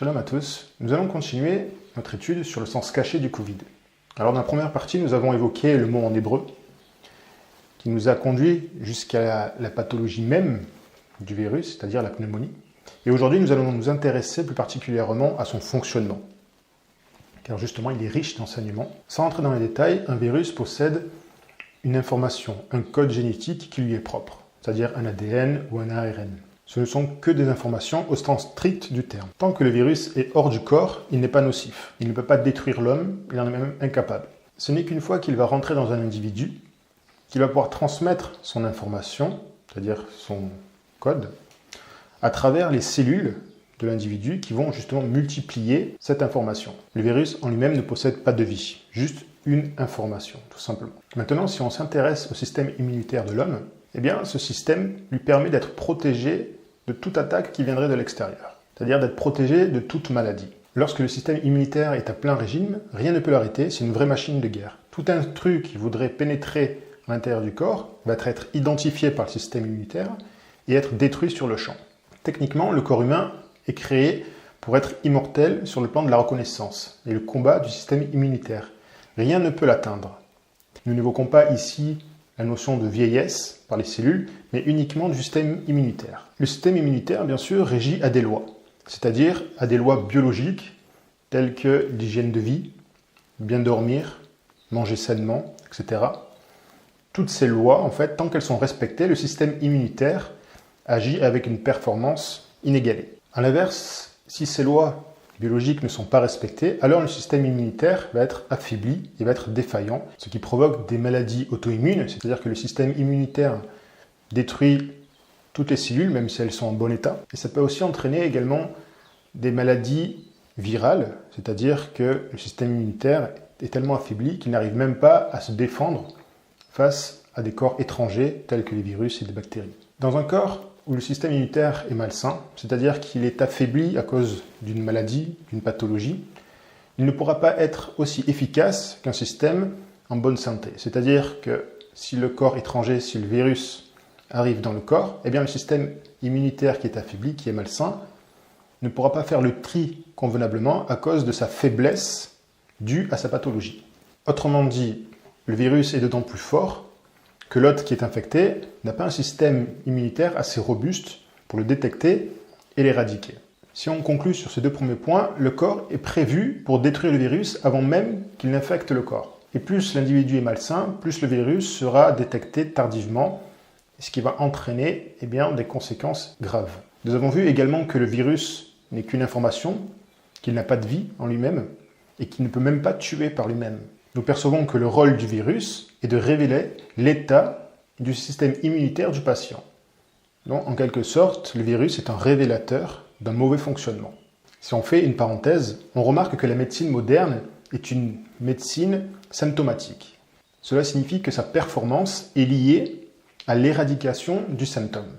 Shalom à tous, nous allons continuer notre étude sur le sens caché du Covid. Alors dans la première partie, nous avons évoqué le mot en hébreu qui nous a conduit jusqu'à la pathologie même du virus, c'est-à-dire la pneumonie. Et aujourd'hui, nous allons nous intéresser plus particulièrement à son fonctionnement, car justement, il est riche d'enseignements. Sans entrer dans les détails, un virus possède une information, un code génétique qui lui est propre, c'est-à-dire un ADN ou un ARN. Ce ne sont que des informations au sens strict du terme. Tant que le virus est hors du corps, il n'est pas nocif. Il ne peut pas détruire l'homme, il en est même incapable. Ce n'est qu'une fois qu'il va rentrer dans un individu, qu'il va pouvoir transmettre son information, c'est-à-dire son code, à travers les cellules de l'individu qui vont justement multiplier cette information. Le virus en lui-même ne possède pas de vie, juste une information, tout simplement. Maintenant, si on s'intéresse au système immunitaire de l'homme, eh bien, ce système lui permet d'être protégé de toute attaque qui viendrait de l'extérieur, c'est-à-dire d'être protégé de toute maladie. Lorsque le système immunitaire est à plein régime, rien ne peut l'arrêter, c'est une vraie machine de guerre. Tout intrus qui voudrait pénétrer à l'intérieur du corps va être identifié par le système immunitaire et être détruit sur le champ. Techniquement, le corps humain est créé pour être immortel sur le plan de la reconnaissance et le combat du système immunitaire. Rien ne peut l'atteindre. Nous n'évoquons pas ici la notion de vieillesse par les cellules, mais uniquement du système immunitaire. Le système immunitaire, bien sûr, régit à des lois, c'est-à-dire à des lois biologiques, telles que l'hygiène de vie, bien dormir, manger sainement, etc. Toutes ces lois, en fait, tant qu'elles sont respectées, le système immunitaire agit avec une performance inégalée. À l'inverse, si ces lois biologiques ne sont pas respectées, alors le système immunitaire va être affaibli et va être défaillant, ce qui provoque des maladies auto-immunes, c'est-à-dire que le système immunitaire détruit toutes les cellules, même si elles sont en bon état. Et ça peut aussi entraîner également des maladies virales, c'est-à-dire que le système immunitaire est tellement affaibli qu'il n'arrive même pas à se défendre face à des corps étrangers tels que les virus et les bactéries. Dans un corps où le système immunitaire est malsain, c'est-à-dire qu'il est affaibli à cause d'une maladie, d'une pathologie, il ne pourra pas être aussi efficace qu'un système en bonne santé. C'est-à-dire que si le corps étranger, si le virus arrive dans le corps, eh bien le système immunitaire qui est affaibli, qui est malsain, ne pourra pas faire le tri convenablement à cause de sa faiblesse due à sa pathologie. Autrement dit, le virus est d'autant plus fort que l'hôte qui est infecté n'a pas un système immunitaire assez robuste pour le détecter et l'éradiquer. Si on conclut sur ces deux premiers points, le corps est prévu pour détruire le virus avant même qu'il n'infecte le corps. Et plus l'individu est malsain, plus le virus sera détecté tardivement, ce qui va entraîner des conséquences graves. Nous avons vu également que le virus n'est qu'une information, qu'il n'a pas de vie en lui-même et qu'il ne peut même pas tuer par lui-même. Nous percevons que le rôle du virus est de révéler l'état du système immunitaire du patient. Donc, en quelque sorte, le virus est un révélateur d'un mauvais fonctionnement. Si on fait une parenthèse, on remarque que la médecine moderne est une médecine symptomatique. Cela signifie que sa performance est liée à l'éradication du symptôme,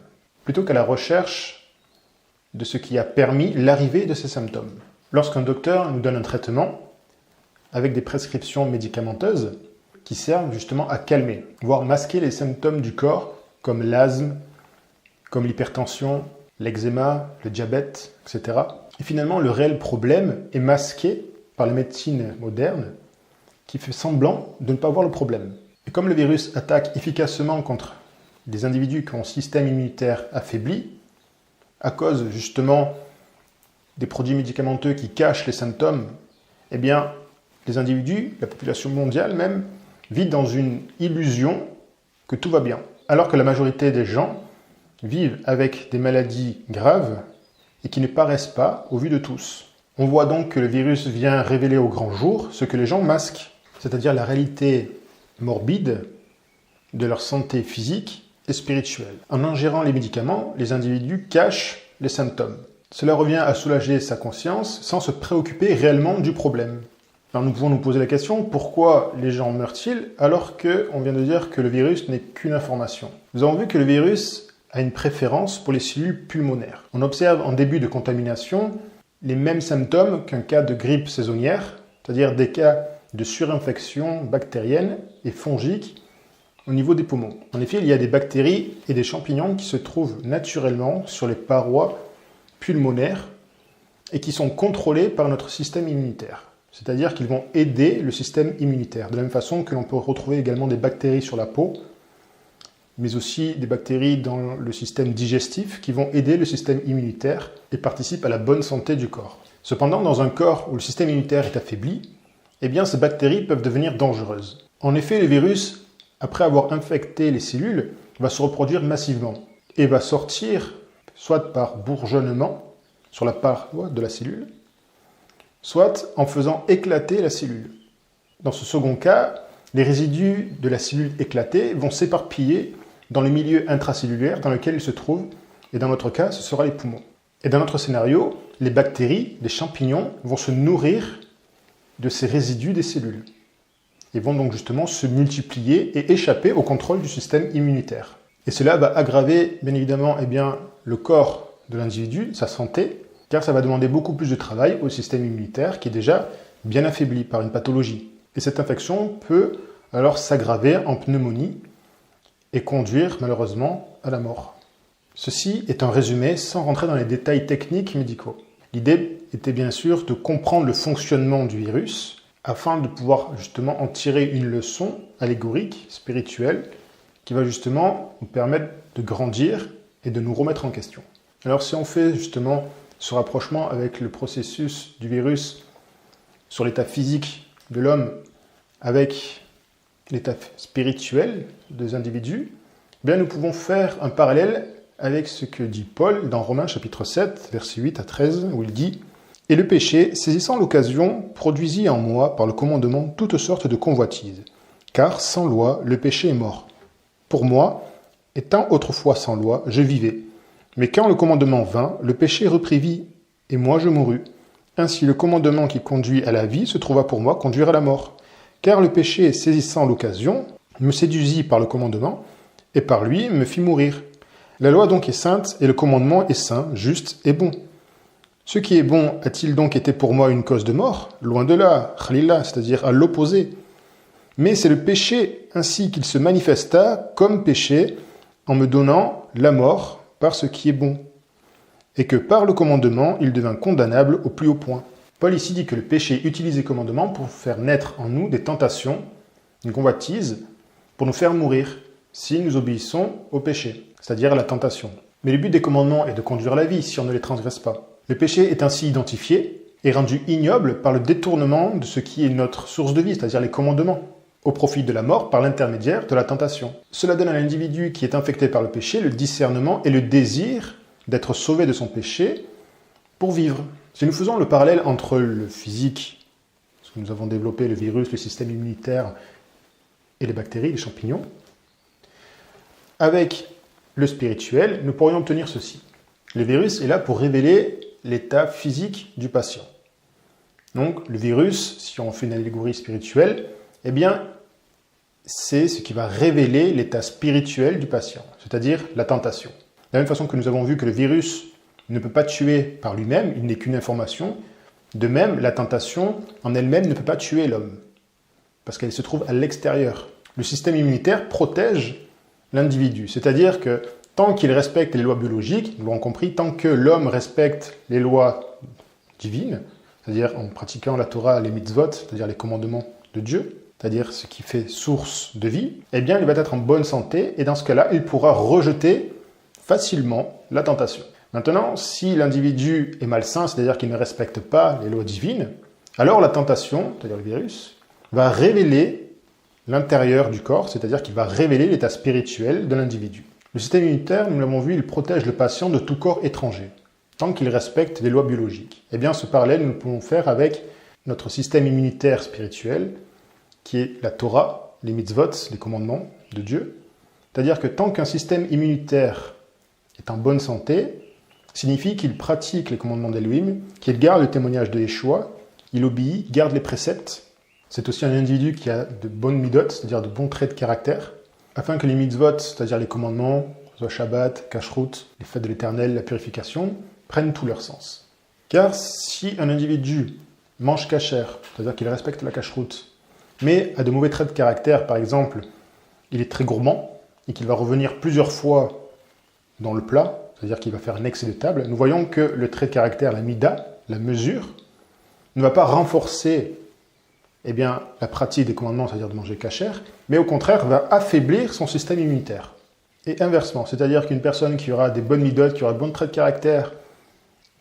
plutôt qu'à la recherche de ce qui a permis l'arrivée de ces symptômes. Lorsqu'un docteur nous donne un traitement, avec des prescriptions médicamenteuses qui servent justement à calmer, voire masquer les symptômes du corps, comme l'asthme, comme l'hypertension, l'eczéma, le diabète, etc. Et finalement, le réel problème est masqué par la médecine moderne qui fait semblant de ne pas voir le problème. Et comme le virus attaque efficacement contre des individus qui ont un système immunitaire affaibli, à cause justement des produits médicamenteux qui cachent les symptômes, eh bien, les individus, la population mondiale même, vit dans une illusion que tout va bien. Alors que la majorité des gens vivent avec des maladies graves et qui ne paraissent pas au vu de tous. On voit donc que le virus vient révéler au grand jour ce que les gens masquent, c'est-à-dire la réalité morbide de leur santé physique et spirituelle. En ingérant les médicaments, les individus cachent les symptômes. Cela revient à soulager sa conscience sans se préoccuper réellement du problème. Alors nous pouvons nous poser la question, pourquoi les gens meurent-ils alors qu'on vient de dire que le virus n'est qu'une information? Nous avons vu que le virus a une préférence pour les cellules pulmonaires. On observe en début de contamination les mêmes symptômes qu'un cas de grippe saisonnière, c'est-à-dire des cas de surinfection bactérienne et fongique au niveau des poumons. En effet, il y a des bactéries et des champignons qui se trouvent naturellement sur les parois pulmonaires et qui sont contrôlés par notre système immunitaire. C'est-à-dire qu'ils vont aider le système immunitaire. De la même façon que l'on peut retrouver également des bactéries sur la peau, mais aussi des bactéries dans le système digestif qui vont aider le système immunitaire et participent à la bonne santé du corps. Cependant, dans un corps où le système immunitaire est affaibli, eh bien, ces bactéries peuvent devenir dangereuses. En effet, le virus, après avoir infecté les cellules, va se reproduire massivement et va sortir soit par bourgeonnement sur la paroi de la cellule, soit en faisant éclater la cellule. Dans ce second cas, les résidus de la cellule éclatée vont s'éparpiller dans le milieu intracellulaire dans lequel ils se trouvent, et dans notre cas, ce sera les poumons. Et dans notre scénario, les bactéries, les champignons, vont se nourrir de ces résidus des cellules. Ils vont donc justement se multiplier et échapper au contrôle du système immunitaire. Et cela va aggraver, bien évidemment, le corps de l'individu, sa santé, car ça va demander beaucoup plus de travail au système immunitaire qui est déjà bien affaibli par une pathologie. Et cette infection peut alors s'aggraver en pneumonie et conduire malheureusement à la mort. Ceci est un résumé sans rentrer dans les détails techniques médicaux. L'idée était bien sûr de comprendre le fonctionnement du virus afin de pouvoir justement en tirer une leçon allégorique, spirituelle, qui va justement nous permettre de grandir et de nous remettre en question. Alors si on fait justement ce rapprochement avec le processus du virus sur l'état physique de l'homme avec l'état spirituel des individus, bien nous pouvons faire un parallèle avec ce que dit Paul dans Romains chapitre 7, versets 8 à 13, où il dit « Et le péché, saisissant l'occasion, produisit en moi par le commandement toutes sortes de convoitises. Car sans loi, le péché est mort. Pour moi, étant autrefois sans loi, je vivais. Mais quand le commandement vint, le péché reprit vie, et moi je mourus. Ainsi le commandement qui conduit à la vie se trouva pour moi conduire à la mort. Car le péché, saisissant l'occasion, me séduisit par le commandement, et par lui me fit mourir. La loi donc est sainte, et le commandement est saint, juste et bon. Ce qui est bon a-t-il donc été pour moi une cause de mort? Loin de là, khalila, c'est-à-dire à l'opposé. Mais c'est le péché ainsi qu'il se manifesta comme péché en me donnant la mort par ce qui est bon. Et que par le commandement, il devint condamnable au plus haut point. Paul ici dit que le péché utilise les commandements pour faire naître en nous des tentations, une convoitise, pour nous faire mourir, si nous obéissons au péché, c'est-à-dire à la tentation. Mais le but des commandements est de conduire la vie si on ne les transgresse pas. Le péché est ainsi identifié et rendu ignoble par le détournement de ce qui est notre source de vie, c'est-à-dire les commandements, au profit de la mort par l'intermédiaire de la tentation. Cela donne à l'individu qui est infecté par le péché le discernement et le désir d'être sauvé de son péché pour vivre. Si nous faisons le parallèle entre le physique, parce que nous avons développé le virus, le système immunitaire et les bactéries, les champignons, avec le spirituel, nous pourrions obtenir ceci. Le virus est là pour révéler l'état physique du patient. Donc le virus, si on fait une allégorie spirituelle, c'est ce qui va révéler l'état spirituel du patient, c'est-à-dire la tentation. De la même façon que nous avons vu que le virus ne peut pas tuer par lui-même, il n'est qu'une information, de même, la tentation en elle-même ne peut pas tuer l'homme, parce qu'elle se trouve à l'extérieur. Le système immunitaire protège l'individu, c'est-à-dire que tant qu'il respecte les lois biologiques, nous l'avons compris, tant que l'homme respecte les lois divines, c'est-à-dire en pratiquant la Torah, les mitzvot, c'est-à-dire les commandements de Dieu, c'est-à-dire ce qui fait source de vie, il va être en bonne santé, et dans ce cas-là, il pourra rejeter facilement la tentation. Maintenant, si l'individu est malsain, c'est-à-dire qu'il ne respecte pas les lois divines, alors la tentation, c'est-à-dire le virus, va révéler l'intérieur du corps, c'est-à-dire qu'il va révéler l'état spirituel de l'individu. Le système immunitaire, nous l'avons vu, il protège le patient de tout corps étranger, tant qu'il respecte les lois biologiques. Ce parallèle, nous le pouvons faire avec notre système immunitaire spirituel, qui est la Torah, les mitzvot, les commandements de Dieu. C'est-à-dire que tant qu'un système immunitaire est en bonne santé, signifie qu'il pratique les commandements d'Elohim, qu'il garde le témoignage de Yeshua, il obéit, garde les préceptes. C'est aussi un individu qui a de bonnes midot, c'est-à-dire de bons traits de caractère, afin que les mitzvot, c'est-à-dire les commandements, soit Shabbat, Kashrut, les fêtes de l'Éternel, la purification, prennent tout leur sens. Car si un individu mange kasher, c'est-à-dire qu'il respecte la Kashrut, mais a de mauvais traits de caractère, par exemple, il est très gourmand, et qu'il va revenir plusieurs fois dans le plat, c'est-à-dire qu'il va faire un excès de table, nous voyons que le trait de caractère, la mida, la mesure, ne va pas renforcer la pratique des commandements, c'est-à-dire de manger cachère, mais au contraire va affaiblir son système immunitaire. Et inversement, c'est-à-dire qu'une personne qui aura des bonnes midotes, qui aura de bons traits de caractère,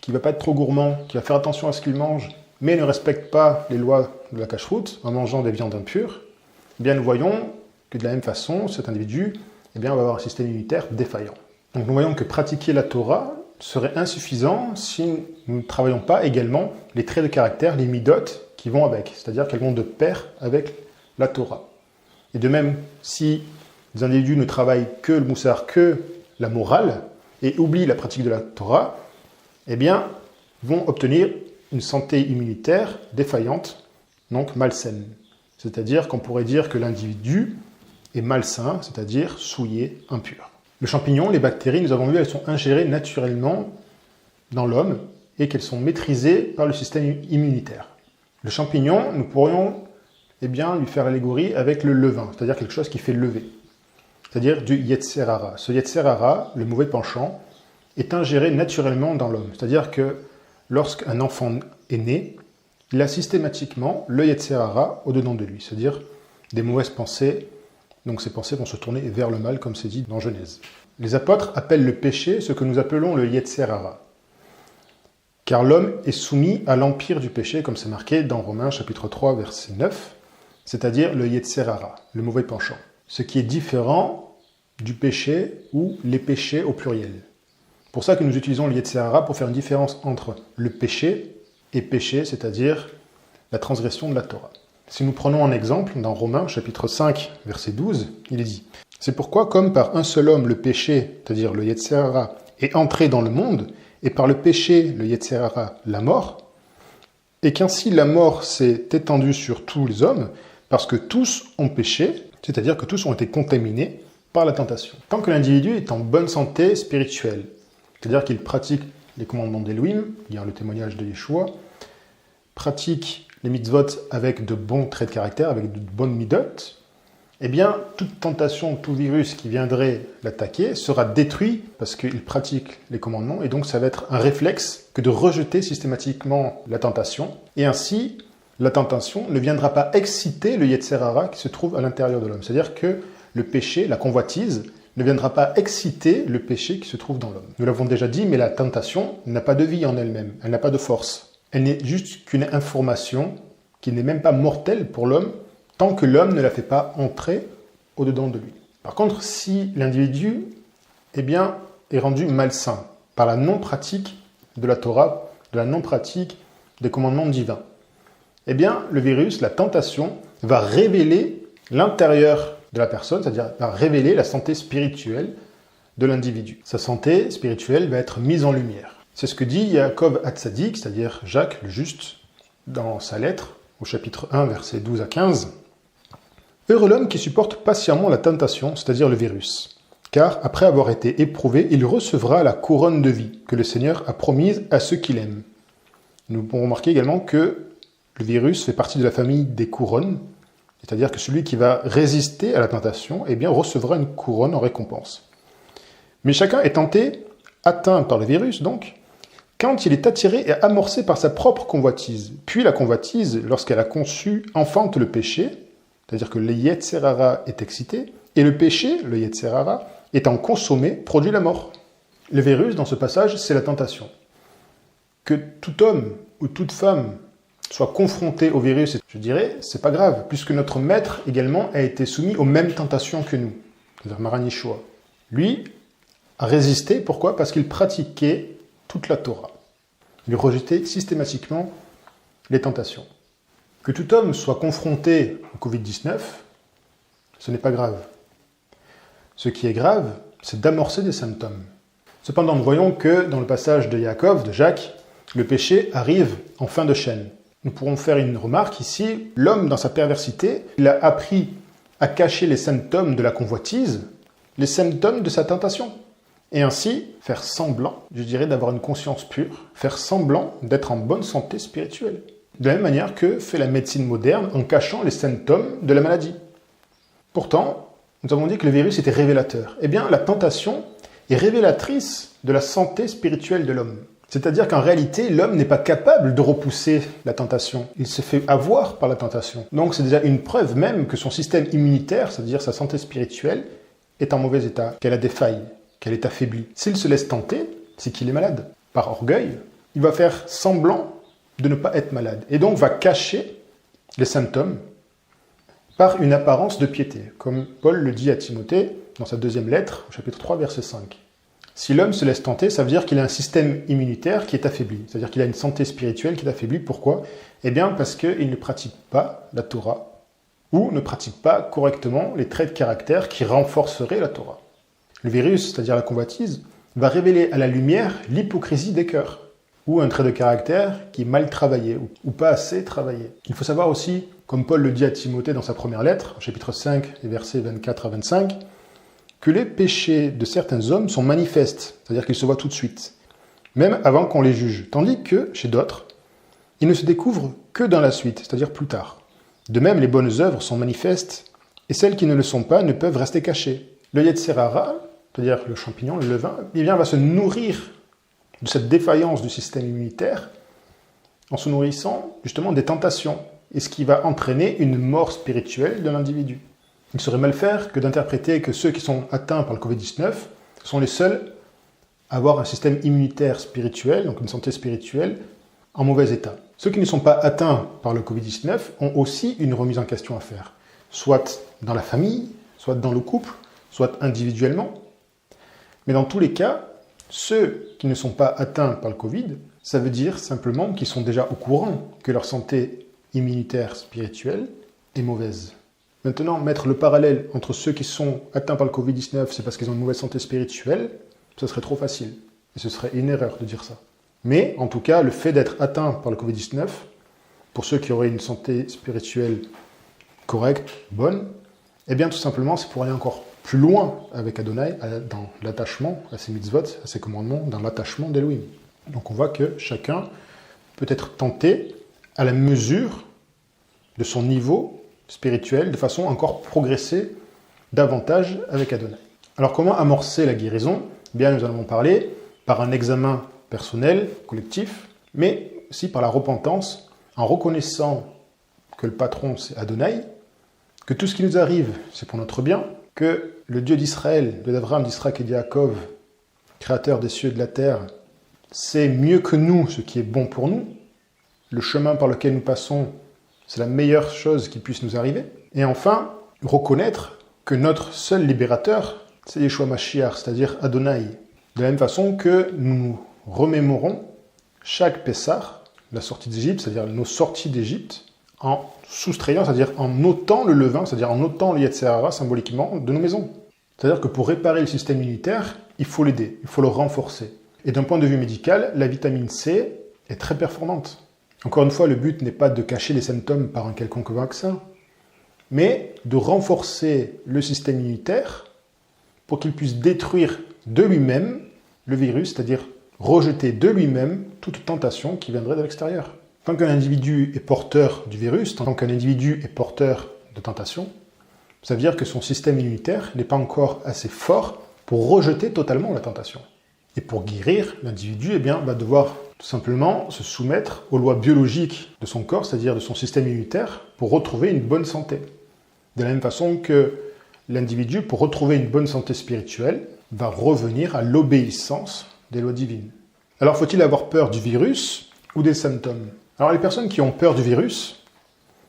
qui ne va pas être trop gourmand, qui va faire attention à ce qu'il mange, mais ne respecte pas les lois de la cacheroute en mangeant des viandes impures, nous voyons que de la même façon, cet individu va avoir un système immunitaire défaillant. Donc nous voyons que pratiquer la Torah serait insuffisant si nous ne travaillons pas également les traits de caractère, les midotes qui vont avec, c'est-à-dire qu'elles vont de pair avec la Torah. Et de même, si les individus ne travaillent que le moussar, que la morale, et oublient la pratique de la Torah, vont obtenir une santé immunitaire défaillante, donc malsaine. C'est-à-dire qu'on pourrait dire que l'individu est malsain, c'est-à-dire souillé, impur. Le champignon, les bactéries, nous avons vu, elles sont ingérées naturellement dans l'homme et qu'elles sont maîtrisées par le système immunitaire. Le champignon, nous pourrions lui faire allégorie avec le levain, c'est-à-dire quelque chose qui fait lever, c'est-à-dire du Yetzer Hara. Ce Yetzer Hara, le mauvais penchant, est ingéré naturellement dans l'homme, c'est-à-dire que lorsqu'un enfant est né, il a systématiquement le Yetzer Hara au-dedans de lui, c'est-à-dire des mauvaises pensées. Donc ces pensées vont se tourner vers le mal, comme c'est dit dans Genèse. Les apôtres appellent le péché ce que nous appelons le Yetzer Hara, car l'homme est soumis à l'empire du péché, comme c'est marqué dans Romains chapitre 3, verset 9, c'est-à-dire le Yetzer Hara, le mauvais penchant, ce qui est différent du péché ou les péchés au pluriel. Pour ça que nous utilisons le Yetzer Hara pour faire une différence entre le péché et péché, c'est-à-dire la transgression de la Torah. Si nous prenons un exemple, dans Romains chapitre 5, verset 12, il est dit « C'est pourquoi, comme par un seul homme le péché, c'est-à-dire le Yetzer Hara, est entré dans le monde, et par le péché, le Yetzer Hara, la mort, et qu'ainsi la mort s'est étendue sur tous les hommes, parce que tous ont péché, c'est-à-dire que tous ont été contaminés par la tentation. » Tant que l'individu est en bonne santé spirituelle, c'est-à-dire qu'il pratique les commandements d'Elohim, dire le témoignage de Yeshua, pratique les mitzvot avec de bons traits de caractère, avec de bonnes midotes, toute tentation, tout virus qui viendrait l'attaquer sera détruit parce qu'il pratique les commandements, et donc ça va être un réflexe que de rejeter systématiquement la tentation, et ainsi la tentation ne viendra pas exciter le Yetzer Hara qui se trouve à l'intérieur de l'homme. C'est-à-dire que le péché, la convoitise, ne viendra pas exciter le péché qui se trouve dans l'homme. Nous l'avons déjà dit, mais la tentation n'a pas de vie en elle-même, elle n'a pas de force. Elle n'est juste qu'une information qui n'est même pas mortelle pour l'homme tant que l'homme ne la fait pas entrer au-dedans de lui. Par contre, si l'individu est rendu malsain par la non-pratique de la Torah, de la non-pratique des commandements divins, le virus, la tentation, va révéler l'intérieur de la personne, c'est-à-dire va révéler la santé spirituelle de l'individu. Sa santé spirituelle va être mise en lumière. C'est ce que dit Yaakov Hatzadik, c'est-à-dire Jacques le Juste, dans sa lettre, au chapitre 1, versets 12 à 15. « Heureux l'homme qui supporte patiemment la tentation, c'est-à-dire le virus, car après avoir été éprouvé, il recevra la couronne de vie que le Seigneur a promise à ceux qu'il aime. » Nous pouvons remarquer également que le virus fait partie de la famille des couronnes, c'est-à-dire que celui qui va résister à la tentation recevra une couronne en récompense. Mais chacun est tenté, atteint par le virus donc, quand il est attiré et amorcé par sa propre convoitise. Puis la convoitise, lorsqu'elle a conçu, enfante le péché, c'est-à-dire que le Yetzer Hara est excité, et le péché, le Yetzer Hara, étant consommé, produit la mort. Le virus, dans ce passage, c'est la tentation. Que tout homme ou toute femme soit confronté au virus, je dirais, c'est pas grave, puisque notre maître également a été soumis aux mêmes tentations que nous, c'est-à-dire Maran Yeshua. Lui a résisté, pourquoi ? Parce qu'il pratiquait toute la Torah. Il rejetait systématiquement les tentations. Que tout homme soit confronté au Covid-19, ce n'est pas grave. Ce qui est grave, c'est d'amorcer des symptômes. Cependant, nous voyons que dans le passage de Yaakov, de Jacques, le péché arrive en fin de chaîne. Nous pourrons faire une remarque ici. L'homme, dans sa perversité, il a appris à cacher les symptômes de la convoitise, les symptômes de sa tentation. Et ainsi, faire semblant, je dirais, d'avoir une conscience pure, faire semblant d'être en bonne santé spirituelle. De la même manière que fait la médecine moderne en cachant les symptômes de la maladie. Pourtant, nous avons dit que le virus était révélateur. La tentation est révélatrice de la santé spirituelle de l'homme. C'est-à-dire qu'en réalité, l'homme n'est pas capable de repousser la tentation. Il se fait avoir par la tentation. Donc c'est déjà une preuve même que son système immunitaire, c'est-à-dire sa santé spirituelle, est en mauvais état, qu'elle a des failles, qu'elle est affaiblie. S'il se laisse tenter, c'est qu'il est malade. Par orgueil, il va faire semblant de ne pas être malade. Et donc va cacher les symptômes par une apparence de piété, comme Paul le dit à Timothée dans sa deuxième lettre, au chapitre 3, verset 5. Si l'homme se laisse tenter, ça veut dire qu'il a un système immunitaire qui est affaibli, c'est-à-dire qu'il a une santé spirituelle qui est affaiblie. Pourquoi? Eh bien parce qu'il ne pratique pas la Torah, ou ne pratique pas correctement les traits de caractère qui renforceraient la Torah. Le virus, c'est-à-dire la convoitise, va révéler à la lumière l'hypocrisie des cœurs, ou un trait de caractère qui est mal travaillé, ou pas assez travaillé. Il faut savoir aussi, comme Paul le dit à Timothée dans sa première lettre, au chapitre 5, les versets 24 à 25, que les péchés de certains hommes sont manifestes, c'est-à-dire qu'ils se voient tout de suite, même avant qu'on les juge, tandis que, chez d'autres, ils ne se découvrent que dans la suite, c'est-à-dire plus tard. De même, les bonnes œuvres sont manifestes, et celles qui ne le sont pas ne peuvent rester cachées. Le Yetzer Hara, c'est-à-dire le champignon, le levain, eh bien, va se nourrir de cette défaillance du système immunitaire en se nourrissant justement des tentations, et ce qui va entraîner une mort spirituelle de l'individu. Il serait mal faire que d'interpréter que ceux qui sont atteints par le Covid-19 sont les seuls à avoir un système immunitaire spirituel, donc une santé spirituelle, en mauvais état. Ceux qui ne sont pas atteints par le Covid-19 ont aussi une remise en question à faire, soit dans la famille, soit dans le couple, soit individuellement. Mais dans tous les cas, ceux qui ne sont pas atteints par le Covid, ça veut dire simplement qu'ils sont déjà au courant que leur santé immunitaire spirituelle est mauvaise. Maintenant, mettre le parallèle entre ceux qui sont atteints par le Covid-19, c'est parce qu'ils ont une mauvaise santé spirituelle, ce serait trop facile. Et ce serait une erreur de dire ça. Mais, en tout cas, le fait d'être atteint par le Covid-19, pour ceux qui auraient une santé spirituelle correcte, bonne, eh bien, tout simplement, c'est pour aller encore plus loin avec Adonai, dans l'attachement à ses mitzvot, à ses commandements, dans l'attachement d'Elohim. Donc on voit que chacun peut être tenté à la mesure de son niveau spirituel, de façon à encore progresser davantage avec Adonai. Alors comment amorcer la guérison? Bien, nous allons en parler par un examen personnel, collectif, mais aussi par la repentance, en reconnaissant que le patron c'est Adonai, que tout ce qui nous arrive c'est pour notre bien, que le Dieu d'Israël, de d'Abraham, d'Israël et de Yaakov, créateur des cieux et de la terre, sait mieux que nous ce qui est bon pour nous. Le chemin par lequel nous passons, c'est la meilleure chose qui puisse nous arriver. Et enfin, reconnaître que notre seul libérateur, c'est Yeshua Mashiach, c'est-à-dire Adonai. De la même façon que nous remémorons chaque Pessah, la sortie d'Égypte, c'est-à-dire nos sorties d'Égypte, en soustrayant, c'est-à-dire en ôtant le levain, c'est-à-dire en ôtant le Yetzer Hara symboliquement de nos maisons. C'est-à-dire que pour réparer le système immunitaire, il faut l'aider, il faut le renforcer. Et d'un point de vue médical, la vitamine C est très performante. Encore une fois, le but n'est pas de cacher les symptômes par un quelconque vaccin, mais de renforcer le système immunitaire pour qu'il puisse détruire de lui-même le virus, c'est-à-dire rejeter de lui-même toute tentation qui viendrait de l'extérieur. Tant qu'un individu est porteur du virus, tant qu'un individu est porteur de tentation, ça veut dire que son système immunitaire n'est pas encore assez fort pour rejeter totalement la tentation. Et pour guérir, l'individu va devoir tout simplement se soumettre aux lois biologiques de son corps, c'est-à-dire de son système immunitaire, pour retrouver une bonne santé. De la même façon que l'individu, pour retrouver une bonne santé spirituelle, va revenir à l'obéissance des lois divines. Alors faut-il avoir peur du virus ou des symptômes? Alors les personnes qui ont peur du virus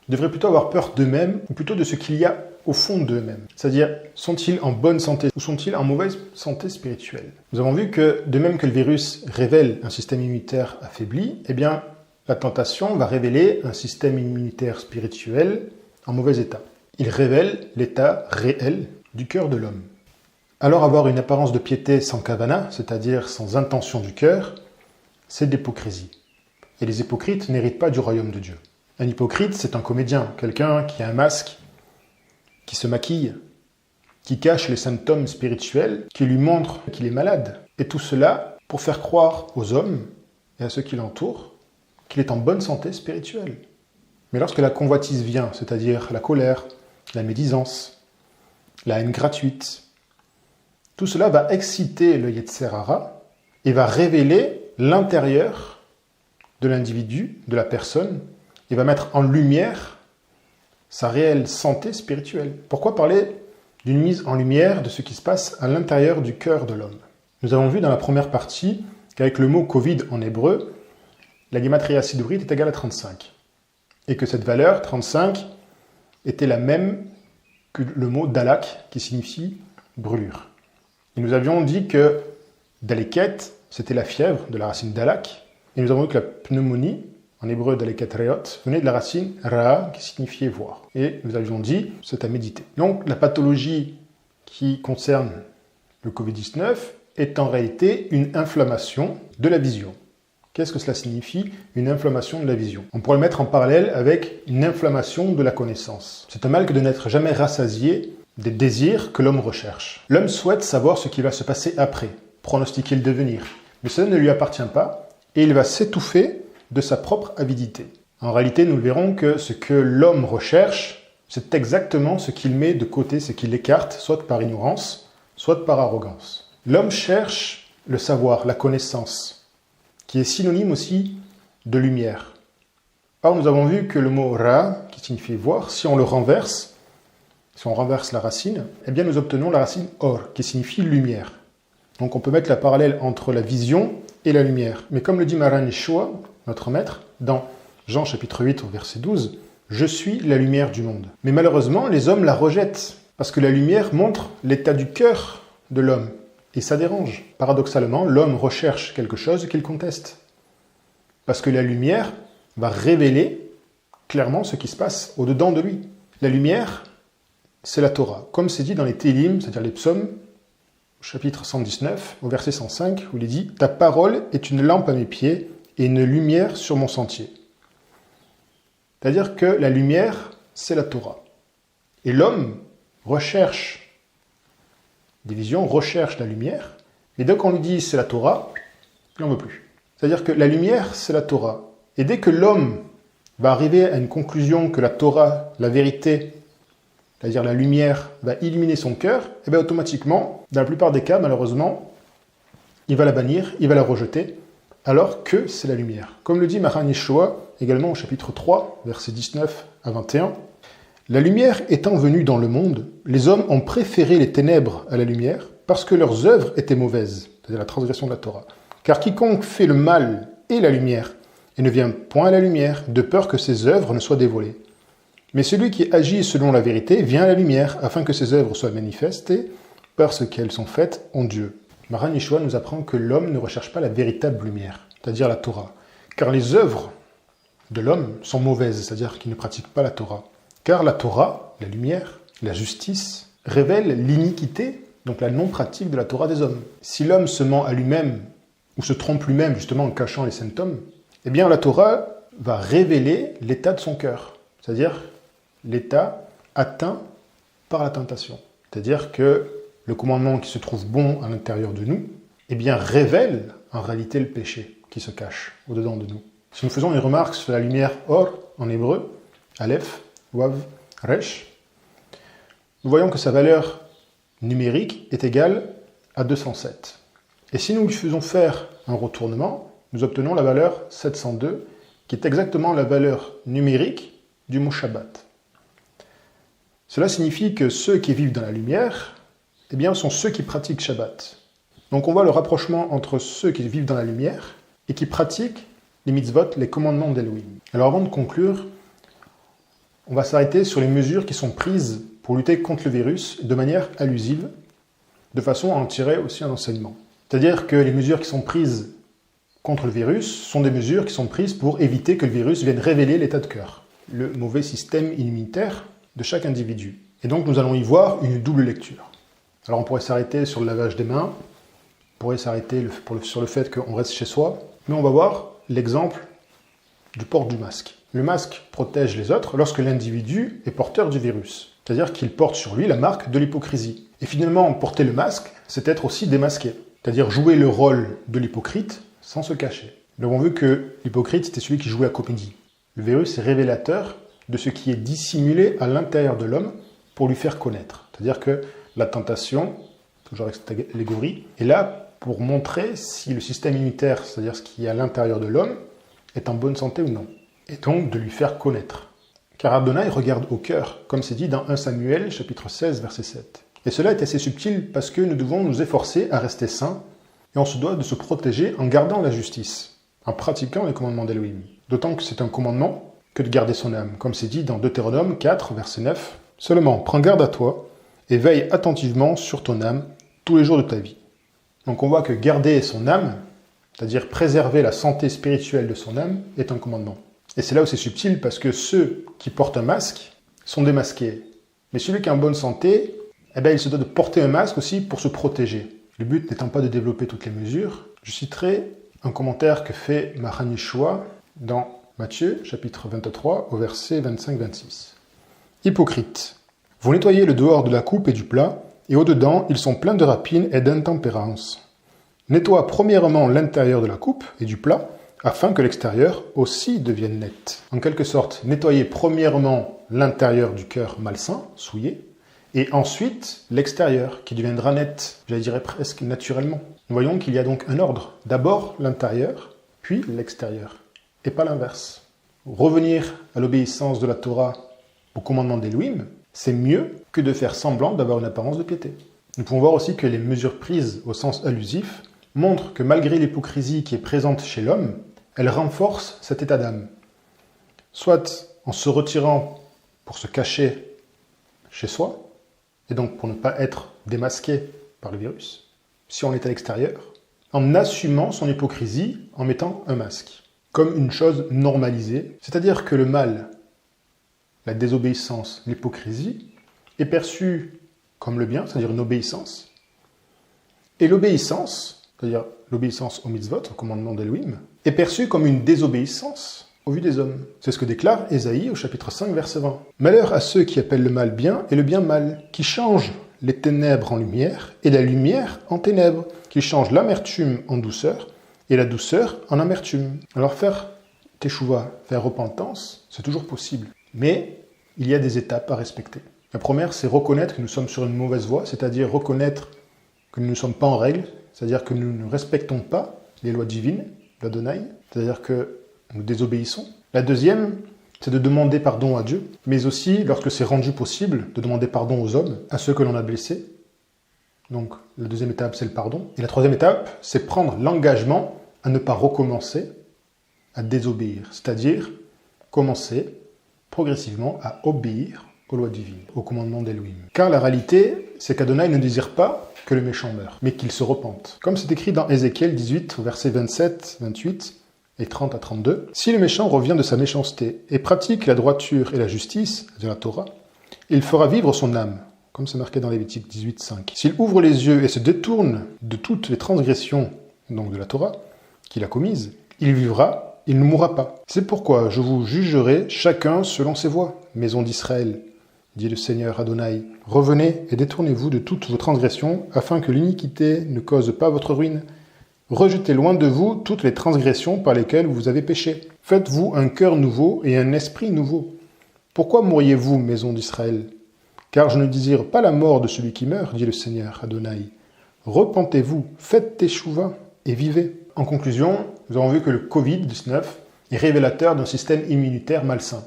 devraient plutôt avoir peur d'eux-mêmes, ou plutôt de ce qu'il y a au fond d'eux-mêmes. C'est-à-dire, sont-ils en bonne santé ou sont-ils en mauvaise santé spirituelle? Nous avons vu que, de même que le virus révèle un système immunitaire affaibli, eh bien, la tentation va révéler un système immunitaire spirituel en mauvais état. Il révèle l'état réel du cœur de l'homme. Alors avoir une apparence de piété sans kavana, c'est-à-dire sans intention du cœur, c'est de l'hypocrisie. Et les hypocrites n'héritent pas du royaume de Dieu. Un hypocrite, c'est un comédien, quelqu'un qui a un masque, qui se maquille, qui cache les symptômes spirituels, qui lui montre qu'il est malade. Et tout cela pour faire croire aux hommes et à ceux qui l'entourent qu'il est en bonne santé spirituelle. Mais lorsque la convoitise vient, c'est-à-dire la colère, la médisance, la haine gratuite, tout cela va exciter le Yetzer Hara et va révéler l'intérieur de l'individu, de la personne, et va mettre en lumière sa réelle santé spirituelle. Pourquoi parler d'une mise en lumière de ce qui se passe à l'intérieur du cœur de l'homme? Nous avons vu dans la première partie qu'avec le mot Covid en hébreu, la gematria sidurite est égale à 35. Et que cette valeur, 35, était la même que le mot dalak, qui signifie brûlure. Et nous avions dit que daleket, c'était la fièvre de la racine dalak, et nous avons vu que la pneumonie, en hébreu daleket reot, venait de la racine raa, qui signifiait voir. Et nous avions dit, c'est à méditer. Donc la pathologie qui concerne le Covid-19 est en réalité une inflammation de la vision. Qu'est-ce que cela signifie, une inflammation de la vision? On pourrait le mettre en parallèle avec une inflammation de la connaissance. C'est un mal que de n'être jamais rassasié des désirs que l'homme recherche. L'homme souhaite savoir ce qui va se passer après, pronostiquer le devenir. Mais cela ne lui appartient pas et il va s'étouffer de sa propre avidité. En réalité, nous verrons que ce que l'homme recherche, c'est exactement ce qu'il met de côté, ce qu'il écarte, soit par ignorance, soit par arrogance. L'homme cherche le savoir, la connaissance, qui est synonyme aussi de lumière. Or, nous avons vu que le mot ra, qui signifie voir, si on le renverse, si on renverse la racine, eh bien nous obtenons la racine or, qui signifie lumière. Donc on peut mettre la parallèle entre la vision et la lumière. Mais comme le dit Maran Yeshua, notre maître, dans Jean chapitre 8 au verset 12, « Je suis la lumière du monde ». Mais malheureusement, les hommes la rejettent, parce que la lumière montre l'état du cœur de l'homme. Et ça dérange. Paradoxalement, l'homme recherche quelque chose qu'il conteste. Parce que la lumière va révéler clairement ce qui se passe au-dedans de lui. La lumière, c'est la Torah. Comme c'est dit dans les Télim, c'est-à-dire les psaumes, au chapitre 119, au verset 105, où il est dit « Ta parole est une lampe à mes pieds et une lumière sur mon sentier. » C'est-à-dire que la lumière, c'est la Torah. Et l'homme recherche des visions, recherche la lumière, et dès qu'on lui dit c'est la Torah, il n'en veut plus. C'est-à-dire que la lumière, c'est la Torah. Et dès que l'homme va arriver à une conclusion que la Torah, la vérité, c'est-à-dire la lumière, va illuminer son cœur, et bien automatiquement, dans la plupart des cas, malheureusement, il va la bannir, il va la rejeter, alors que c'est la lumière. Comme le dit Maran Yeshua, également au chapitre 3, versets 19 à 21, « La lumière étant venue dans le monde, les hommes ont préféré les ténèbres à la lumière, parce que leurs œuvres étaient mauvaises, c'est-à-dire la transgression de la Torah. Car quiconque fait le mal est la lumière, et ne vient point à la lumière, de peur que ses œuvres ne soient dévoilées. Mais celui qui agit selon la vérité vient à la lumière, afin que ses œuvres soient manifestées, parce qu'elles sont faites en Dieu. » Maran Yeshua nous apprend que l'homme ne recherche pas la véritable lumière, c'est-à-dire la Torah. Car les œuvres de l'homme sont mauvaises, c'est-à-dire qu'il ne pratique pas la Torah. Car la Torah, la lumière, la justice, révèle l'iniquité, donc la non-pratique de la Torah des hommes. Si l'homme se ment à lui-même, ou se trompe lui-même justement en cachant les symptômes, eh bien la Torah va révéler l'état de son cœur, c'est-à-dire l'état atteint par la tentation. C'est-à-dire que le commandement qui se trouve bon à l'intérieur de nous, eh bien révèle en réalité le péché qui se cache au-dedans de nous. Si nous faisons une remarque sur la lumière or en hébreu, Aleph, Wav, Resh, nous voyons que sa valeur numérique est égale à 207. Et si nous lui faisons faire un retournement, nous obtenons la valeur 702, qui est exactement la valeur numérique du mot Shabbat. Cela signifie que ceux qui vivent dans la lumière, eh bien, sont ceux qui pratiquent Shabbat. Donc on voit le rapprochement entre ceux qui vivent dans la lumière et qui pratiquent les mitzvot, les commandements d'Elohim. Alors avant de conclure, on va s'arrêter sur les mesures qui sont prises pour lutter contre le virus de manière allusive, de façon à en tirer aussi un enseignement. C'est-à-dire que les mesures qui sont prises contre le virus sont des mesures qui sont prises pour éviter que le virus vienne révéler l'état de cœur, le mauvais système immunitaire de chaque individu. Et donc nous allons y voir une double lecture. Alors on pourrait s'arrêter sur le lavage des mains, on pourrait s'arrêter sur le fait qu'on reste chez soi, mais on va voir l'exemple du port du masque. Le masque protège les autres lorsque l'individu est porteur du virus, c'est-à-dire qu'il porte sur lui la marque de l'hypocrisie. Et finalement, porter le masque, c'est être aussi démasqué, c'est-à-dire jouer le rôle de l'hypocrite sans se cacher. Nous avons vu que l'hypocrite, c'était celui qui jouait la comédie. Le virus est révélateur de ce qui est dissimulé à l'intérieur de l'homme pour lui faire connaître. C'est-à-dire que la tentation, toujours avec cette allégorie, est là pour montrer si le système immunitaire, c'est-à-dire ce qui est à l'intérieur de l'homme, est en bonne santé ou non. Et donc de lui faire connaître. Car Adonai regarde au cœur, comme c'est dit dans 1 Samuel, chapitre 16, verset 7. Et cela est assez subtil parce que nous devons nous efforcer à rester saints et on se doit de se protéger en gardant la justice, en pratiquant les commandements d'Élohim. D'autant que c'est un commandement que de garder son âme, comme c'est dit dans Deutéronome 4, verset 9. « Seulement, prends garde à toi et veille attentivement sur ton âme tous les jours de ta vie. » Donc on voit que garder son âme, c'est-à-dire préserver la santé spirituelle de son âme, est un commandement. Et c'est là où c'est subtil parce que ceux qui portent un masque sont démasqués. Mais celui qui est en bonne santé, il se doit de porter un masque aussi pour se protéger. Le but n'étant pas de développer toutes les mesures, je citerai un commentaire que fait Maran Yeshua dans Matthieu, chapitre 23, au verset 25-26. Hypocrite, vous nettoyez le dehors de la coupe et du plat, et au-dedans, ils sont pleins de rapines et d'intempérance. Nettoie premièrement l'intérieur de la coupe et du plat, afin que l'extérieur aussi devienne net. En quelque sorte, nettoyer premièrement l'intérieur du cœur malsain, souillé, et ensuite l'extérieur, qui deviendra net, je dirais presque naturellement. Nous voyons qu'il y a donc un ordre. D'abord l'intérieur, puis l'extérieur, et pas l'inverse. Revenir à l'obéissance de la Torah au commandement d'Élohim, c'est mieux que de faire semblant d'avoir une apparence de piété. Nous pouvons voir aussi que les mesures prises au sens allusif montrent que malgré l'hypocrisie qui est présente chez l'homme, elle renforce cet état d'âme. Soit en se retirant pour se cacher chez soi, et donc pour ne pas être démasqué par le virus, si on est à l'extérieur, en assumant son hypocrisie en mettant un masque, comme une chose normalisée, c'est-à-dire que le mal, la désobéissance, l'hypocrisie, est perçu comme le bien, c'est-à-dire une obéissance, et l'obéissance, c'est-à-dire l'obéissance au mitzvot, au commandement d'Elohim, est perçue comme une désobéissance au vu des hommes. C'est ce que déclare Ésaïe au chapitre 5, verset 20. « Malheur à ceux qui appellent le mal bien et le bien mal, qui changent les ténèbres en lumière et la lumière en ténèbres, qui changent l'amertume en douceur et la douceur en amertume. » Alors faire teshuva, faire repentance, c'est toujours possible. Mais il y a des étapes à respecter. La première, c'est reconnaître que nous sommes sur une mauvaise voie, c'est-à-dire reconnaître que nous ne sommes pas en règle, c'est-à-dire que nous ne respectons pas les lois divines d'Adonai, c'est-à-dire que nous désobéissons. La deuxième, c'est de demander pardon à Dieu, mais aussi, lorsque c'est rendu possible, de demander pardon aux hommes, à ceux que l'on a blessés. Donc, la deuxième étape, c'est le pardon. Et la troisième étape, c'est prendre l'engagement à ne pas recommencer à désobéir, c'est-à-dire commencer progressivement à obéir aux lois divines, au commandement d'Elohim. Car la réalité, c'est qu'Adonai ne désire pas que le méchant meure, mais qu'il se repente. Comme c'est écrit dans Ézéchiel 18, versets 27, 28 et 30 à 32, « Si le méchant revient de sa méchanceté et pratique la droiture et la justice de la Torah, il fera vivre son âme. » Comme c'est marqué dans Lévitique 18, 5. « S'il ouvre les yeux et se détourne de toutes les transgressions, donc de la Torah, qu'il a commises, il vivra, il ne mourra pas. C'est pourquoi je vous jugerai chacun selon ses voies, maison d'Israël, dit le Seigneur Adonai. Revenez et détournez-vous de toutes vos transgressions, afin que l'iniquité ne cause pas votre ruine. Rejetez loin de vous toutes les transgressions par lesquelles vous avez péché. Faites-vous un cœur nouveau et un esprit nouveau. Pourquoi mourriez-vous, maison d'Israël? Car je ne désire pas la mort de celui qui meurt, dit le Seigneur Adonai. Repentez-vous, faites teshuva et vivez. En conclusion, nous avons vu que le Covid-19 est révélateur d'un système immunitaire malsain.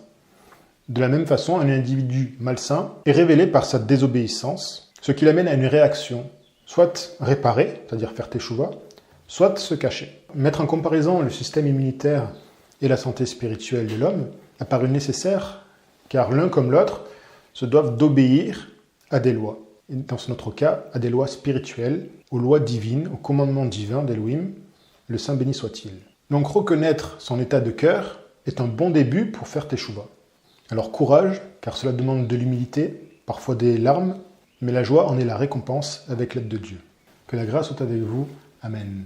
De la même façon, un individu malsain est révélé par sa désobéissance, ce qui l'amène à une réaction, soit réparer, c'est-à-dire faire teshuva, soit se cacher. Mettre en comparaison le système immunitaire et la santé spirituelle de l'homme a paru nécessaire, car l'un comme l'autre se doivent d'obéir à des lois. Et dans notre cas, à des lois spirituelles, aux lois divines, aux commandements divins d'Elohim, le Saint béni soit-il. Donc reconnaître son état de cœur est un bon début pour faire teshuva. Alors courage, car cela demande de l'humilité, parfois des larmes, mais la joie en est la récompense avec l'aide de Dieu. Que la grâce soit avec vous. Amen.